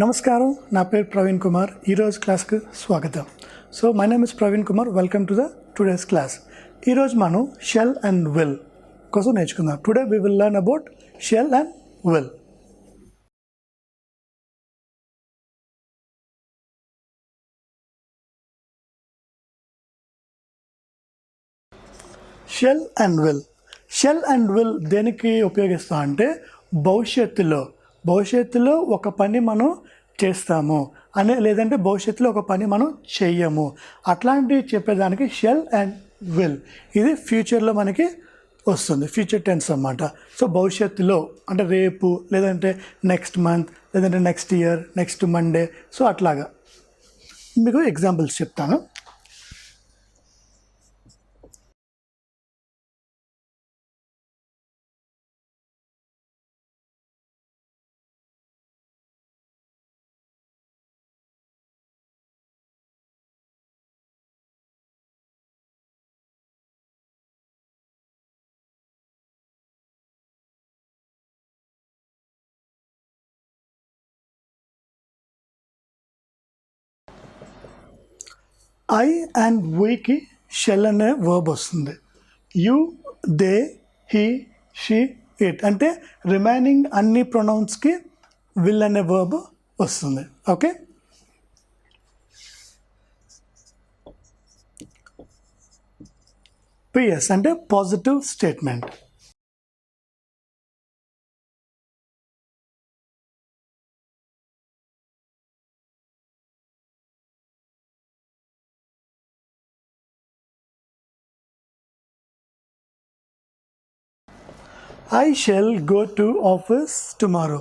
నమస్కారం, నా పేరు ప్రవీణ్ కుమార్. ఈరోజు క్లాస్కి స్వాగతం. So my name is Praveen Kumar. Welcome to the today's class. ఈరోజు మనం షెల్ అండ్ విల్ కోసం నేర్చుకుందాం. Today we will learn about shell and will. Shell and will దేనికి ఉపయోగిస్తాం అంటే భవిష్యత్తులో ఒక పని మనం చేస్తాము అనే, లేదంటే భవిష్యత్తులో ఒక పని మనం చెయ్యము, అట్లాంటివి చెప్పేదానికి షెల్ అండ్ విల్. ఇది ఫ్యూచర్లో మనకి వస్తుంది, ఫ్యూచర్ టెన్స్ అన్నమాట. సో భవిష్యత్తులో అంటే రేపు, లేదంటే నెక్స్ట్ మంత్, లేదంటే next year, next Monday. So అట్లాగా మీకు ఎగ్జాంపుల్స్ చెప్తాను. ఐ అండ్ వీకి షెల్ అనే వర్బ్ వస్తుంది. You, they, he, she, it అంటే రిమైనింగ్ అన్ని ప్రొనౌన్స్కి విల్ అనే వర్బ్ వస్తుంది. ఓకే, పిఎస్ అంటే positive statement. I shall go to office tomorrow.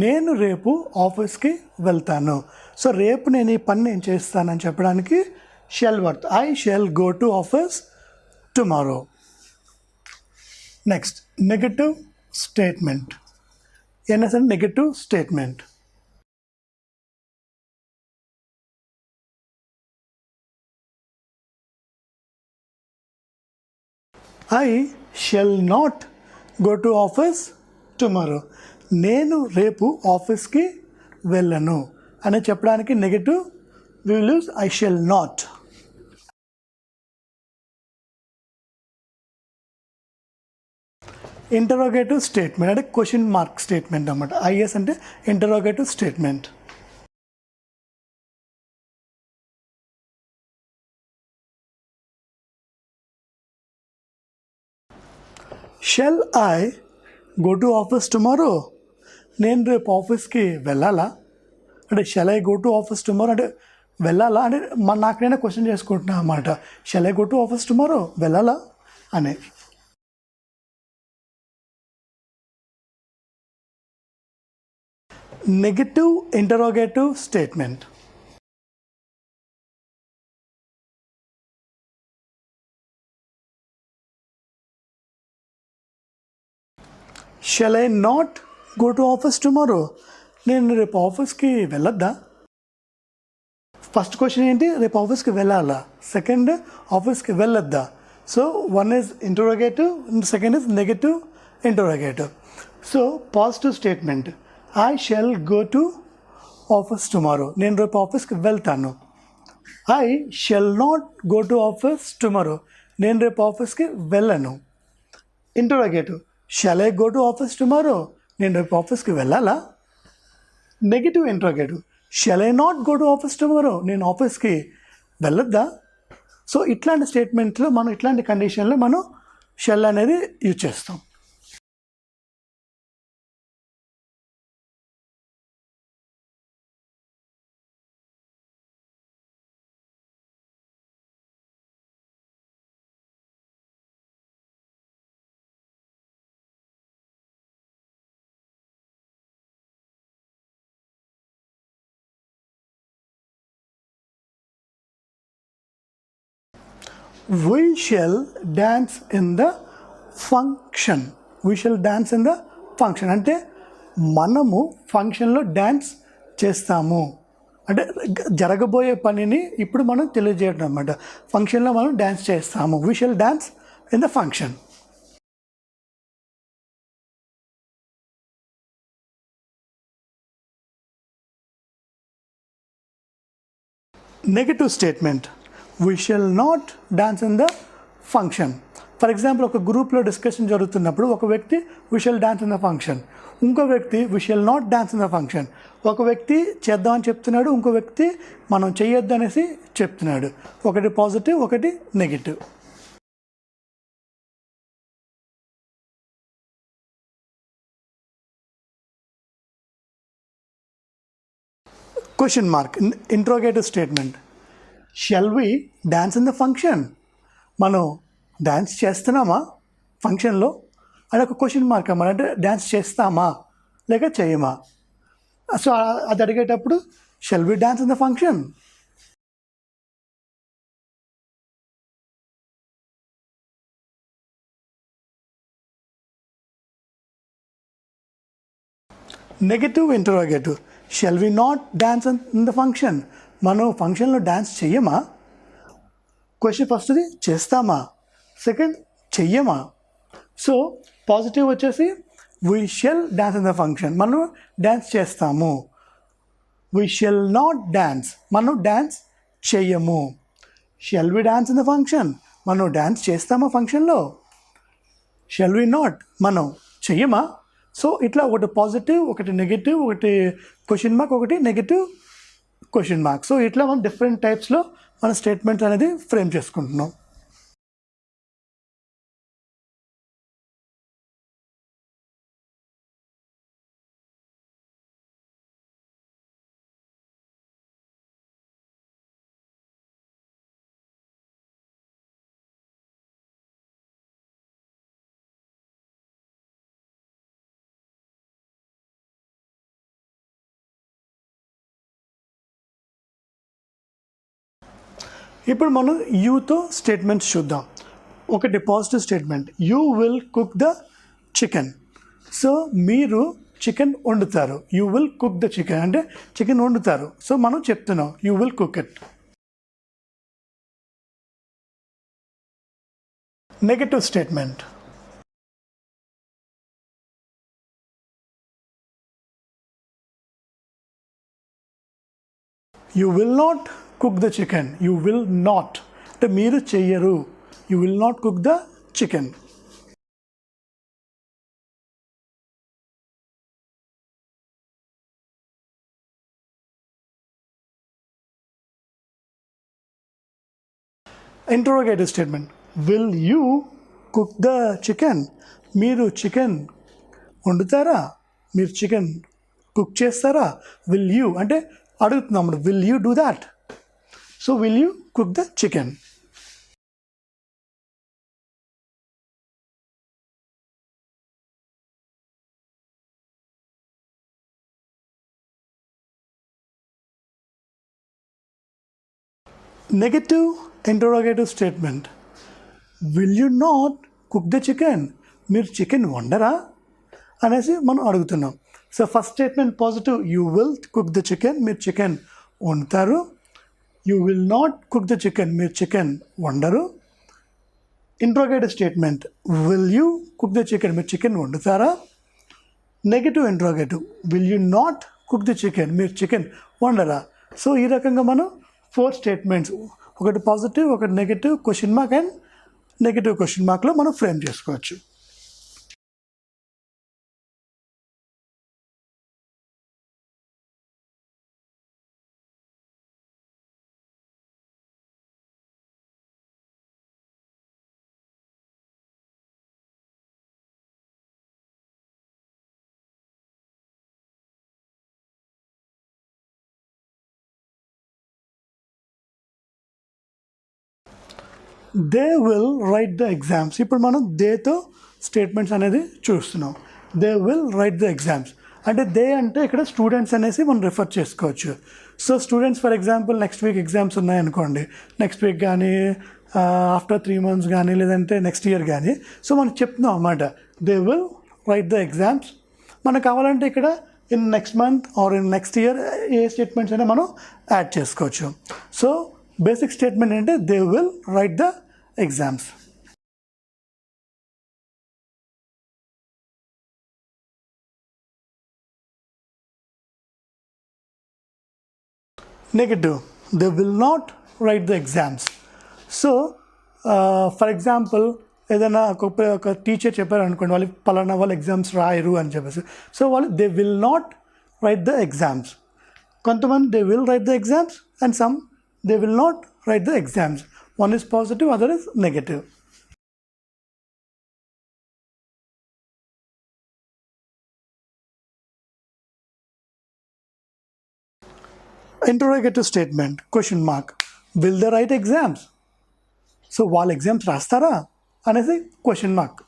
నేను రేపు ఆఫీస్కి వెళ్తాను. సో రేపు నేను ఈ పని నేను చేస్తానని చెప్పడానికి shall verb. I shall go to office tomorrow. Next, negative statement. NS అంటే negative statement. I shall not go to office tomorrow. నేను రేపు ఆఫీస్కి వెళ్ళను అని చెప్పడానికి negative we will use I shall not. Interrogative statement అంటే క్వశ్చన్ మార్క్ స్టేట్మెంట్ అన్నమాట. IS అంటే interrogative statement. Shall I go to office tomorrow. నేను రేపు ఆఫీస్కి వెళ్ళాలా అంటే shall I go to office tomorrow అంటే వెళ్ళాలా అంటే నాకు నేనే క్వశ్చన్ చేసుకుంటున్నా అన్నమాట. Shell I go to office tomorrow, వెళ్ళాలా అనే. Negative interrogative statement. Shall I not go to office tomorrow. నేను రేపు ఆఫీస్కి వెళ్ళొద్దా. ఫస్ట్ క్వశ్చన్ ఏంటి, రేపు ఆఫీస్కి వెళ్ళాలా. సెకండ్, ఆఫీస్కి వెళ్ళొద్దా. So one is interrogative, second is negative interrogative. So positive statement, I shall go to office tomorrow. నేను రేపు ఆఫీస్కి వెళ్తాను. I shall not go to office tomorrow. నేను రేపు ఆఫీస్కి వెళ్ళను. Interrogative, shall I go to office tomorrow. నేను రేపు ఆఫీస్కి వెళ్ళాలా. Negative interrogative, shall I not go to office tomorrow. నేను ఆఫీస్కి వెళ్ళొద్దా. సో ఇట్లాంటి స్టేట్మెంట్లో మనం, ఇట్లాంటి కండిషన్లో మనం షెల్ అనేది యూజ్ చేస్తాం. We shall dance in the function. We shall dance in the function అంటే మనము ఫంక్షన్లో డ్యాన్స్ చేస్తాము అంటే జరగబోయే పనిని ఇప్పుడు మనం తెలియజేయడం అన్నమాట. ఫంక్షన్లో మనం డ్యాన్స్ చేస్తాము. We shall dance in the function. Negative statement, we shall not dance in the function. For example ఒక గ్రూప్లో డిస్కషన్ జరుగుతున్నప్పుడు ఒక వ్యక్తి we shall dance in the function, ఇంకో వ్యక్తి we shall not dance in the function. ఒక వ్యక్తి చేద్దామని చెప్తున్నాడు, ఇంకో వ్యక్తి మనం చేయొద్దు అనేసి చెప్తున్నాడు. ఒకటి పాజిటివ్, ఒకటి negative. Question mark, interrogative statement. Shall we dance in the function? మనం డ్యాన్స్ చేస్తున్నామా ఫంక్షన్లో అని ఒక క్వశ్చన్ మార్క్ అన్నమాట. అంటే డ్యాన్స్ చేస్తామా లేక చేయమా. సో అది అడిగేటప్పుడు shall we dance in the function. Negative interrogative, shall we not dance in the function? మనం ఫంక్షన్లో డ్యాన్స్ చెయ్యమా. క్వశ్చన్ ఫస్ట్ది చేస్తామా, సెకండ్ చెయ్యమా. సో పాజిటివ్ వచ్చేసి we shall dance in the function, మనం డ్యాన్స్ చేస్తాము. వీ షెల్ నాట్ డాన్స్, మనం డ్యాన్స్ చెయ్యము. Shall we dance in the function, మనం డ్యాన్స్ చేస్తామా ఫంక్షన్లో. షెల్ వి నాట్, మనం చెయ్యమా. సో ఇట్లా ఒకటి పాజిటివ్, ఒకటి నెగిటివ్, ఒకటి క్వశ్చన్ మార్క్, ఒకటి నెగిటివ్ క్వశ్చన్ మార్క్. సో ఇట్లా మనం డిఫరెంట్ టైప్స్లో మన స్టేట్మెంట్స్ అనేది ఫ్రేమ్ చేసుకుంటున్నాం. ఇప్పుడు మనం యూతో స్టేట్మెంట్స్ చూద్దాం. ఒకటి positive statement, you will cook the chicken. So మీరు చికెన్ వండుతారు. You will cook the chicken అంటే చికెన్ వండుతారు. సో మనం చెప్తున్నాం you will cook it. Negative statement, you will not cook the chicken. You will not అంటే మీరు చెయ్యరు. You will not cook the chicken. Interrogative statement, will you cook the chicken? మీరు chicken వండుతారా, మీరు chicken cook చేస్తారా. Will you అంటే అడుగుతున్నాం, will you do that. So will you cook the chicken. Negative interrogative statement, will you not cook the chicken? మీరు chicken వండరా అనేసి మనం అడుగుతున్నాం. So first statement positive, you will cook the chicken, మీరు chicken వండుతారు. You will not cook the chicken, మీరు chicken వండరు. Interrogative statement, will you cook the chicken? మీరు చికెన్ వండుతారా. Negative interrogative, will you not cook the chicken? మీరు chicken వండరా. So ఈ రకంగా మనం 4 స్టేట్మెంట్స్, ఒకటి పాజిటివ్, ఒకటి negative, question mark and negative question మార్క్లో మనం ఫ్రేమ్ చేసుకోవచ్చు. They will write the exams. ఇప్పుడు మనం దేతో స్టేట్మెంట్స్ అనేది చూస్తున్నాం. They will write the exams అంటే దే అంటే ఇక్కడ స్టూడెంట్స్ అనేసి మనం రిఫర్ చేసుకోవచ్చు. So students for example next week exams ఉన్నాయనుకోండి, నెక్స్ట్ వీక్ కానీ ఆఫ్టర్ 3 months కానీ లేదంటే నెక్స్ట్ ఇయర్ కానీ. సో మనం చెప్తున్నాం అన్నమాట they will write the exams. మనకు కావాలంటే ఇక్కడ in next month or in next year A statements అయినా మనం యాడ్ చేసుకోవచ్చు. సో బేసిక్ స్టేట్మెంట్ అంటే they will write the exams. Negative they will not write the exams. So for example, ఏదైనా ఒక teacher చెప్పారు అనుకోండి, వాళ్ళు పలానా వాళ్ళు ఎగ్జామ్స్ రాయరు అని చెప్పేసి, సో వాళ్ళు they will not write the exams. కొంతమంది they will write the exams and some they will not write the exams. One is positive, other is negative. Interrogative statement, question mark, will they write exams? So వాళ్ళు exams రాస్తారా అనేసి question mark.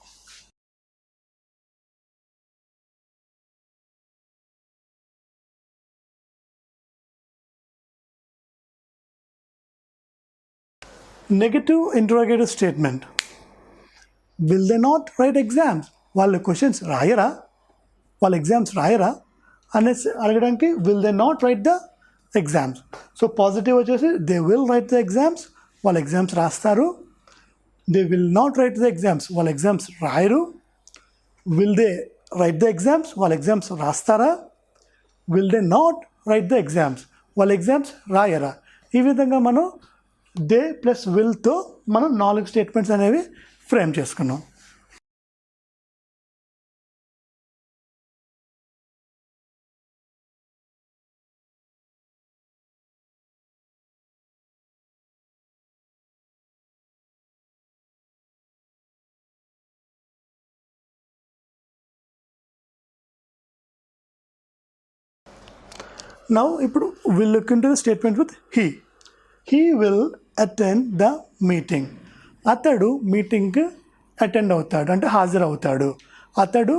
Negative interrogative statement, will they not write exams, వాళ్ళు questions రాయరా, వాళ్ళు exams రాయరా అనేసి అడగడానికి will they not write the exams. So positive వచ్చేసి they will write the exams, వాళ్ళు ఎగ్జామ్స్ రాస్తారు. They will not write the exams, వాళ్ళ ఎగ్జామ్స్ రాయరు. Will they write the exams, వాళ్ళ ఎగ్జామ్స్ రాస్తారా. Will they not write the exams, వాళ్ళ exams రాయరా. ఈ విధంగా మనం దే ప్లస్ విల్తో మనం 4 స్టేట్మెంట్స్ అనేవి ఫ్రేమ్ చేసుకున్నాం. Now, we'll look into the statement with he. He will attend the meeting. అతడు మీటింగ్కి అటెండ్ అవుతాడు అంటే హాజరవుతాడు. అతడు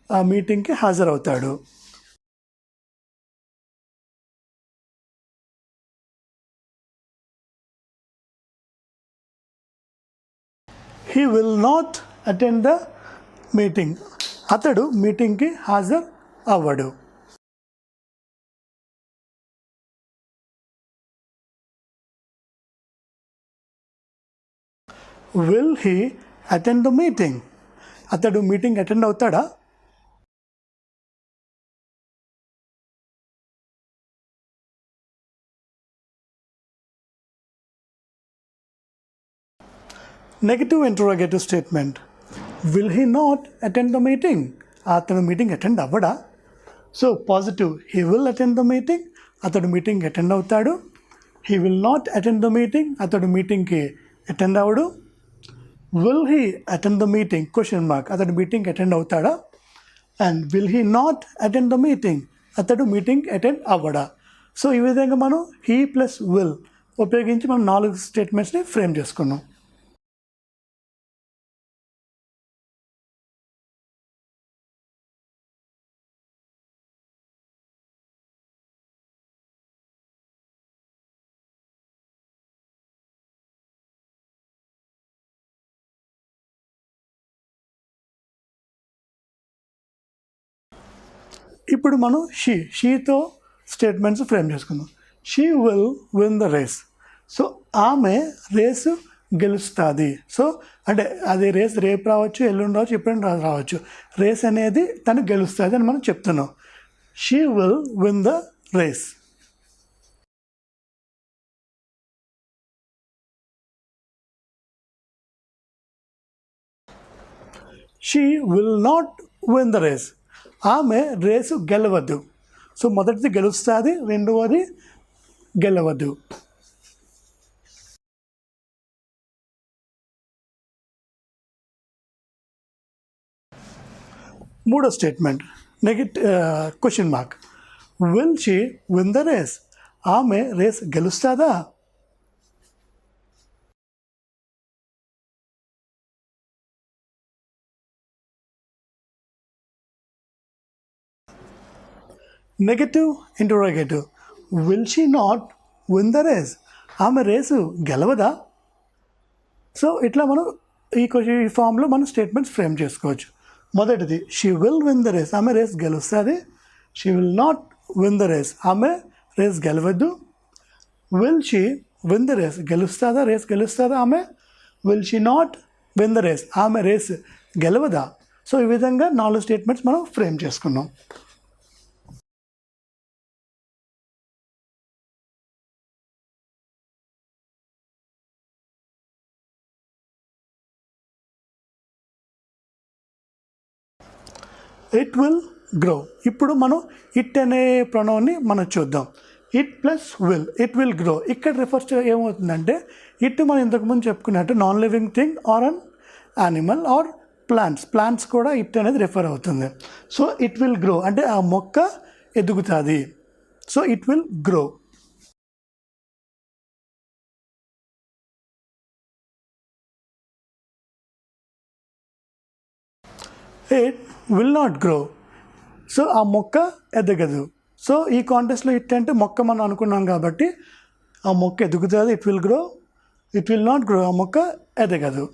ఆ మీటింగ్కి హాజరవుతాడు. He will not attend the meeting. అతడు మీటింగ్కి హాజరు అవ్వడు. Will he attend the meeting? అతడు మీటింగ్ అటెండ్ అవుతాడా? Negative interrogative statement, will he not attend the meeting, అతను మీటింగ్ అటెండ్ అవ్వడా. So positive he will attend the meeting, అతడు meeting attend అవుతాడు. He will not attend the meeting, అతడు మీటింగ్కి attend అవ్వడు. Will he attend the meeting question mark, అతడు meeting attend అవుతాడా. And will he not attend the meeting, అతడు meeting attend అవ్వడా. So ఈ విధంగా మనం హీ ప్లస్ విల్ ఉపయోగించి మనం 4 స్టేట్మెంట్స్ని ఫ్రేమ్ చేసుకున్నాం. ఇప్పుడు మనం షీతో స్టేట్మెంట్స్ ఫ్రేమ్ చేసుకుందాం. She will win the race. So ఆమె రేసు గెలుస్తుంది. సో అంటే అది రేస్ రేపు రావచ్చు, ఎల్లుండి రావచ్చు, ఎప్పుడైనా రావచ్చు. రేస్ అనేది తను గెలుస్తుంది అని మనం చెప్తున్నాం. She will win the race. She will not win the race. ఆమె రేసు గెలవద్దు. సో మొదటిది గెలుస్తుంది, రెండవది గెలవద్దు. మూడో statement question mark, will she win the race, ఆమె రేస్ గెలుస్తుందా. Negative interrogative, will she not win the race, ఆమె రేసు గెలవదా. సో ఇట్లా మనం ఈ ఫామ్లో మనం స్టేట్మెంట్స్ ఫ్రేమ్ చేసుకోవచ్చు. మొదటిది she will win the race, ఆమె రేస్ గెలుస్తుంది. She will not win the race, ఆమె రేస్ గెలవద్దు. Will she win the race, గెలుస్తుందా, రేస్ గెలుస్తుందా ఆమె. Will she not win the race, ఆమె రేస్ గెలవదా. సో ఈ విధంగా 4 స్టేట్మెంట్స్ మనం ఫ్రేమ్ చేసుకున్నాం. It will grow. ఇప్పుడు మనం ఇట్ అనే ప్రొనౌన్ని మనం చూద్దాం. It plus it will grow. ఇక్కడ రిఫర్స్ ఏమవుతుందంటే ఇట్ మనం ఇంతకుముందు చెప్పుకున్నట్టు non living thing or an animal or plants కూడా ఇట్ అనేది రిఫర్ అవుతుంది. సో ఇట్ విల్ గ్రో అంటే ఆ మొక్క ఎదుగుతుంది. So it will grow. It will not grow. So ఆ మొక్క ఎదగదు. సో ఈ కాంటెక్స్లో ఇట్ అంటే మొక్క మనం అనుకున్నాం కాబట్టి ఆ మొక్క ఎదుగుతుంది, it will grow. It will not grow, ఆ మొక్క ఎదగదు.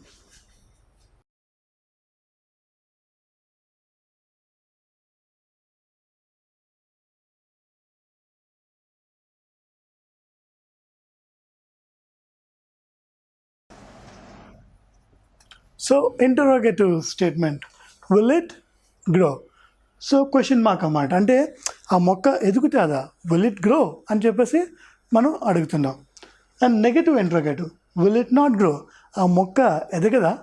So interrogative statement, will it grow. So question mark అన్నమాట. అంటే ఆ మొక్క ఎదుగుతుందా, విల్ ఇట్ గ్రో అని చెప్పేసి మనం అడుగుతున్నాం. And negative interrogative, will it not grow, ఆ మొక్క ఎదగదా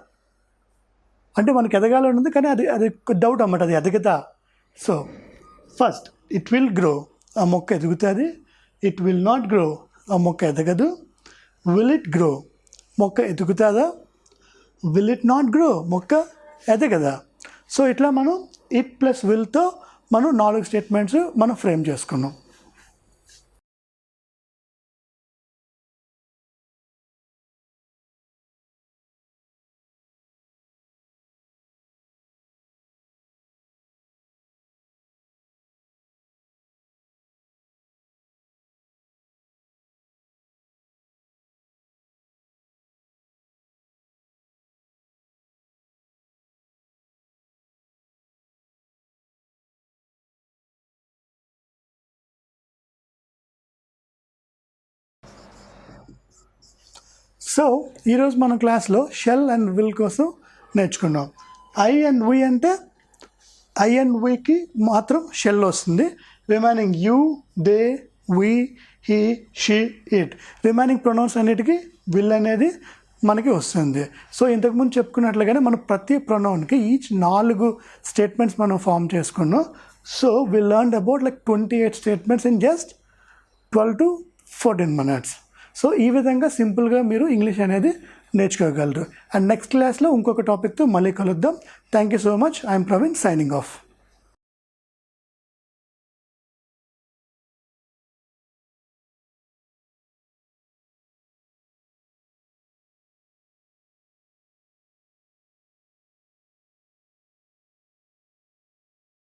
అంటే మనకి ఎదగాలని ఉంది కానీ అది డౌట్ అన్నమాట, అది ఎదగదా. So first it will grow, ఆ మొక్క ఎదుగుతుంది. ఇట్ విల్ నాట్ గ్రో, ఆ మొక్క ఎదగదు. విల్ ఇట్ గ్రో, మొక్క ఎదుగుతుందా. విల్ ఇట్ నాట్ గ్రో, మొక్క ఎదగదా. సో ఇట్లా మనం ఇట్ ప్లస్ విల్తో మనం 4 స్టేట్మెంట్స్ మనం ఫ్రేమ్ చేసుకున్నాం. సో ఈరోజు మన క్లాస్లో షెల్ అండ్ విల్ కోసం నేర్చుకున్నాం. ఐ అండ్ వి అంటే ఐ అండ్ వికి మాత్రం షెల్ వస్తుంది. Remaining you, they, we, he, she, it, remaining pronouns అన్నిటికీ విల్ అనేది మనకి వస్తుంది. సో ఇంతకుముందు చెప్పుకున్నట్లుగానే మనం ప్రతి ప్రొనౌన్కి ఈచ్ 4 స్టేట్మెంట్స్ మనం ఫామ్ చేసుకున్నాం. So we learned about 28 statements in just 12 to 14 minutes. So ఈ విధంగా సింపుల్గా మీరు ఇంగ్లీష్ అనేది నేర్చుకోగలరు. అండ్ నెక్స్ట్ క్లాస్లో ఇంకొక టాపిక్తో మళ్ళీ కలుద్దాం. Thank you so much. I'm Praveen signing off.